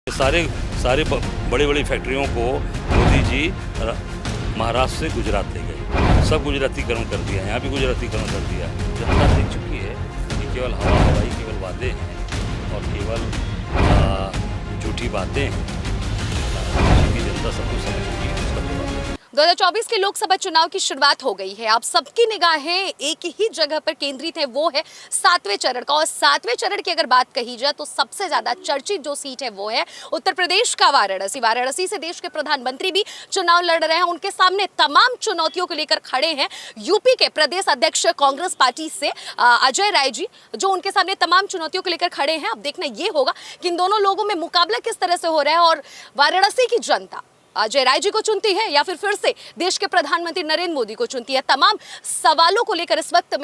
सारे सारे बड़ी बड़ी फैक्ट्रियों को मोदी जी महाराष्ट्र से गुजरात ले गए, सब गुजरातीकरण कर दिया, यहाँ भी गुजरातीकरण कर दिया। जनता देख चुकी है कि केवल हवा हवाई केवल वादे हैं और केवल झूठी बातें हैं। जनता सब कुछ समझ चुकी है, उसका जवाब 2024 के लोकसभा चुनाव की शुरुआत हो गई है। आप सबकी निगाहें एक ही जगह पर केंद्रित है, वो है 7वें चरण का। और 7वें चरण की अगर बात कही जाए तो सबसे ज्यादा चर्चित जो सीट है वो है उत्तर प्रदेश का वाराणसी। वाराणसी से देश के प्रधानमंत्री भी चुनाव लड़ रहे हैं। उनके सामने तमाम चुनौतियों को लेकर खड़े हैं यूपी के प्रदेश अध्यक्ष कांग्रेस पार्टी से अजय राय जी, जो उनके सामने तमाम चुनौतियों को लेकर खड़े हैं। अब देखना ये होगा कि इन दोनों लोगों में मुकाबला किस तरह से हो रहा है और वाराणसी की जनता अजय राय जी को चुनती है या फिर से देश के प्रधानमंत्री नरेंद्र मोदी को चुनती है। तमाम सवालों को लेकर इस वक्त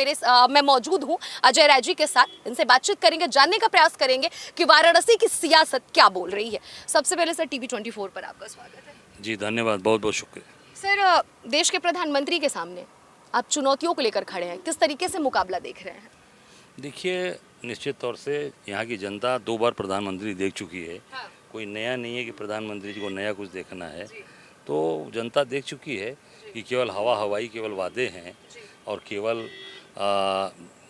मैं मौजूद हूं अजय राय जी के साथ। इनसे बातचीत करेंगे, जानने का प्रयास करेंगे कि वाराणसी की सियासत क्या बोल रही है। सबसे पहले सर, टीवी 24 पर आपका स्वागत है। जी धन्यवाद, बहुत बहुत शुक्रिया। सर, देश के प्रधानमंत्री के सामने आप चुनौतियों को लेकर खड़े हैं, किस तरीके से मुकाबला देख रहे हैं? देखिए, निश्चित तौर से यहाँ की जनता 2 बार प्रधानमंत्री देख चुकी है। हाँ। कोई नया नहीं है कि प्रधानमंत्री जी को नया कुछ देखना है। तो जनता देख चुकी है कि केवल हवा हवाई केवल वादे हैं और केवल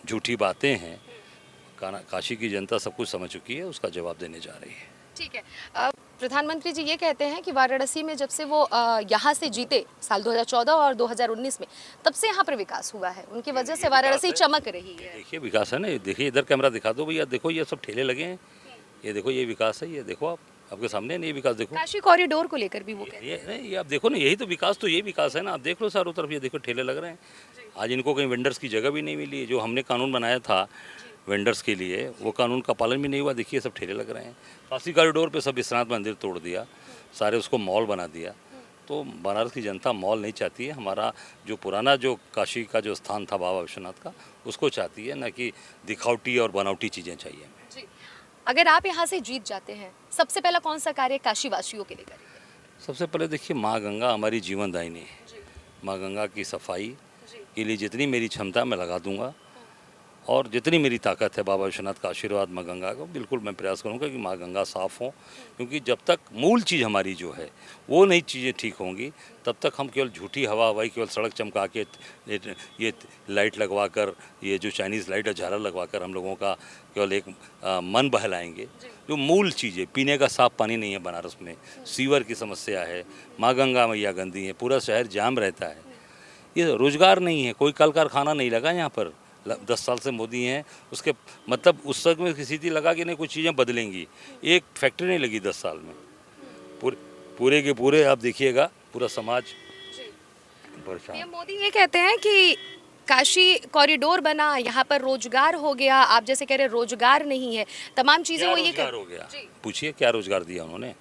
झूठी बातें हैं। काशी की जनता सब कुछ समझ चुकी है, उसका जवाब देने जा रही है। ठीक है। प्रधानमंत्री जी ये कहते हैं कि वाराणसी में जब से वो यहाँ से जीते साल 2014 और 2019 में, तब से यहाँ पर विकास हुआ है। उनकी वजह से वाराणसी चमक रही है। देखिए विकास है ना, देखिए इधर कैमरा दिखा दो भैया, देखो ये सब ठेले लगे हैं, ये देखो ये विकास है, ये देखो आप आपके सामने नहीं, ये विकास देखो। काशी कॉरिडोर को लेकर भी वो कहते हैं। ये आप देखो ना, यही तो विकास, तो ये विकास है ना। आप देख लो चारों तरफ, ये देखो ठेले लग रहे हैं। आज इनको कहीं वेंडर्स की जगह भी नहीं मिली। जो हमने कानून बनाया था वेंडर्स के लिए, वो कानून का पालन भी नहीं हुआ। देखिए सब ठेले लग रहे हैं। काशी कॉरिडोर पे सब विश्वनाथ मंदिर तोड़ दिया, सारे उसको मॉल बना दिया। तो बनारस की जनता मॉल नहीं चाहती है। हमारा जो पुराना जो काशी का जो स्थान था बाबा विश्वनाथ का, उसको चाहती है, न कि दिखावटी और बनावटी चीज़ें चाहिए। अगर आप यहाँ से जीत जाते हैं, सबसे पहला कौन सा कार्य काशी वासियों के लिए करेंगे? सबसे पहले देखिए, माँ गंगा हमारी जीवनदायिनी है। माँ गंगा की सफाई के लिए जितनी मेरी क्षमता मैं लगा दूंगा और जितनी मेरी ताकत है, बाबा विश्वनाथ का आशीर्वाद माँ गंगा को, बिल्कुल मैं प्रयास करूंगा कि माँ गंगा साफ़ हो। क्योंकि जब तक मूल चीज़ हमारी जो है वो नई चीज़ें ठीक होंगी, तब तक हम केवल झूठी हवा हवाई केवल सड़क चमका के ये लाइट लगवा कर, ये जो चाइनीज़ लाइट है झालर लगवा कर हम लोगों का केवल एक मन बहलाएंगे। जो मूल चीज़ें, पीने का साफ़ पानी नहीं है बनारस में, सीवर की समस्या है, माँ गंगा मैया गंदी है, पूरा शहर जाम रहता है, ये रोज़गार नहीं है, कोई कल कारखाना नहीं लगा यहाँ पर। 10 साल से मोदी हैं, उसके मतलब उस वक्त में किसी थी लगा कि नहीं कुछ चीज़ें बदलेंगी, एक फैक्ट्री नहीं लगी 10 साल में। पूरे के पूरे आप देखिएगा, पूरा समाज परेशान। पीएम मोदी ये कहते हैं कि काशी कॉरिडोर बना, यहाँ पर रोजगार हो गया। आप जैसे कह रहे रोजगार नहीं है, तमाम चीजें वो ये हो गया। पूछिए क्या रोजगार दिया उन्होंने,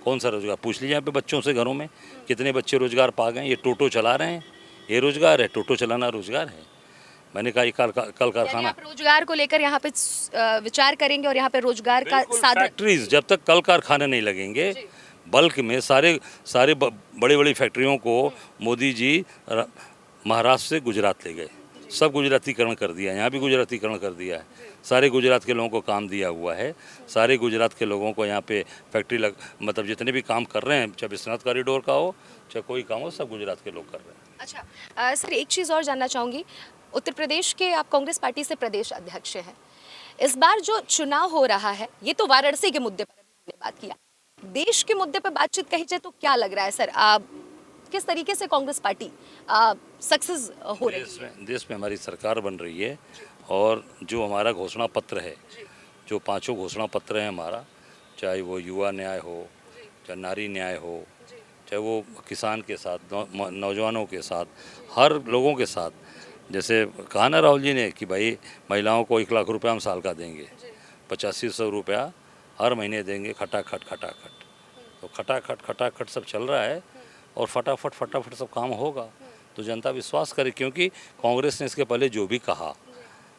कौन सा रोजगार? पूछ लीजिए यहाँ पे बच्चों से, घरों में कितने बच्चे रोजगार पा गए। ये टोटो चला रहे हैं, ये रोजगार है? टोटो चलाना रोजगार है? मैंने कहा कल कारखाना। आप रोजगार को लेकर यहाँ पे विचार करेंगे और यहाँ पे रोजगार का साधन। फैक्ट्रीज, जब तक कल कारखाने नहीं लगेंगे बल्क में, सारे बड़ी बड़ी फैक्ट्रियों को मोदी जी महाराष्ट्र से गुजरात ले गए, सब गुजरातीकरण कर दिया, यहाँ भी गुजरातीकरण कर दिया है। सारे गुजरात के लोगों को काम दिया हुआ है। सारे गुजरात के लोगों को यहाँ पे फैक्ट्री मतलब जितने भी काम कर रहे हैं, चाहे विश्वनाथ कॉरिडोर का हो चाहे कोई काम हो, सब गुजरात के लोग कर रहे हैं। अच्छा सर, एक चीज़ और जानना चाहूँगी। उत्तर प्रदेश के आप कांग्रेस पार्टी से प्रदेश अध्यक्ष हैं। इस बार जो चुनाव हो रहा है, ये तो वाराणसी के मुद्दे पर हमने बात किया, देश के मुद्दे पर बातचीत कही जाए तो क्या लग रहा है सर, किस तरीके से कांग्रेस पार्टी सक्सेस हो रही है? देश में हमारी सरकार बन रही है और जो हमारा घोषणा पत्र है, जो 5 घोषणा पत्र हैं हमारा, चाहे वो युवा न्याय हो, चाहे नारी न्याय हो, चाहे वो किसान के साथ, नौजवानों के साथ, हर लोगों के साथ। जैसे कहा ना राहुल जी ने कि भाई महिलाओं को 1 लाख रुपया हम साल का देंगे, 8500 रुपया हर महीने देंगे, खटाखट खटाखट। तो खटाखट सब चल रहा है और फटाफट सब काम होगा। तो जनता विश्वास करे, क्योंकि कांग्रेस ने इसके पहले जो भी कहा,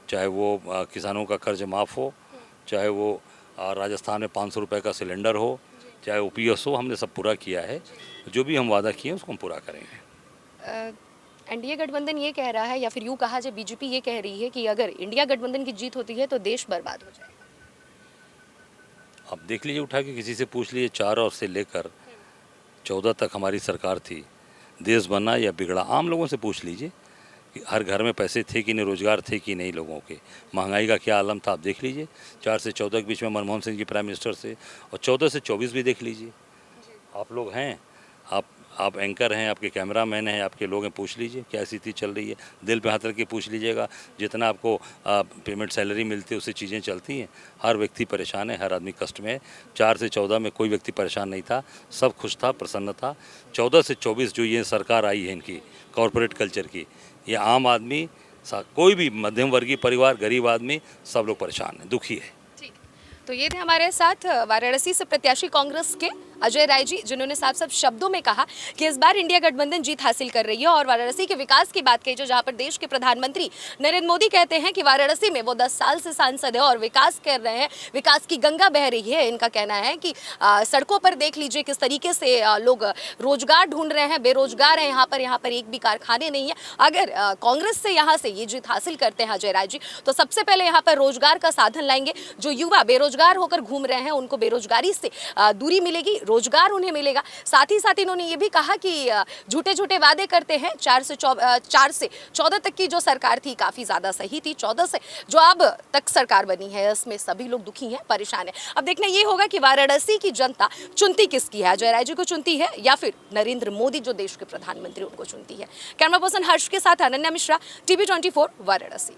चाहे वो किसानों का कर्ज माफ़ हो, चाहे वो राजस्थान में 500 रुपये का सिलेंडर हो, चाहे OPS हो, हमने सब पूरा किया है। जो भी हम वादा किए उसको हम पूरा करेंगे। एनडीए गठबंधन ये कह रहा है, या फिर यूँ कहा जाए बीजेपी ये कह रही है कि अगर इंडिया गठबंधन की जीत होती है तो देश बर्बाद हो जाएगा। अब देख लीजिए, उठा के किसी से पूछ लीजिए, 4 और से लेकर 14 तक हमारी सरकार थी, देश बना या बिगड़ा, आम लोगों से पूछ लीजिए कि हर घर में पैसे थे कि नहीं, रोजगार थे कि नहीं लोगों के, महंगाई का क्या आलम था, आप देख लीजिए। 4 से 14 के बीच में मनमोहन सिंह जी प्राइम मिनिस्टर से, और 14 से 24 भी देख लीजिए। आप लोग हैं, आप एंकर हैं, आपके कैमरामैन हैं, आपके लोग हैं, पूछ लीजिए क्या स्थिति चल रही है। दिल पे हाथ रख के पूछ लीजिएगा, जितना आपको पेमेंट सैलरी मिलती है उससे चीज़ें चलती हैं। हर व्यक्ति परेशान है, हर आदमी कष्ट में है। 4 से 14 में कोई व्यक्ति परेशान नहीं था, सब खुश था, प्रसन्न था। 14 से 24 जो ये सरकार आई है इनकी कॉरपोरेट कल्चर की, ये आम आदमी, कोई भी मध्यम वर्गीय परिवार, गरीब आदमी, सब लोग परेशान हैं, दुखी है। तो ये थे हमारे साथ वाराणसी से प्रत्याशी कांग्रेस के अजय राय जी, जिन्होंने साफ साफ शब्दों में कहा कि इस बार इंडिया गठबंधन जीत हासिल कर रही है। और वाराणसी के विकास की बात कही, जो जहां पर देश के प्रधानमंत्री नरेंद्र मोदी कहते हैं कि वाराणसी में वो 10 साल से सांसद है और विकास कर रहे हैं, विकास की गंगा बह रही है। इनका कहना है कि सड़कों पर देख लीजिए किस तरीके से लोग रोजगार ढूंढ रहे हैं, बेरोजगार हैं यहाँ पर एक भी कारखाने नहीं है। अगर कांग्रेस से यहाँ से ये जीत हासिल करते हैं अजय राय जी, तो सबसे पहले यहाँ पर रोजगार का साधन लाएंगे। जो युवा बेरोजगार होकर घूम रहे हैं उनको बेरोजगारी से दूरी मिलेगी, रोजगार उन्हें मिलेगा। साथ ही साथ इन्होंने ये भी कहा कि झूठे झूठे वादे करते हैं। 4 से 14 तक की जो सरकार थी काफी ज्यादा सही थी। 14 से जो अब तक सरकार बनी है इसमें सभी लोग दुखी हैं, परेशान हैं। अब देखना ये होगा कि वाराणसी की जनता चुनती किसकी है, अजय राय जी को चुनती है या फिर नरेंद्र मोदी जो देश के प्रधानमंत्री उनको चुनती है। कैमरा पर्सन हर्ष के साथ अनन्या मिश्रा, टीवी 24 वाराणसी।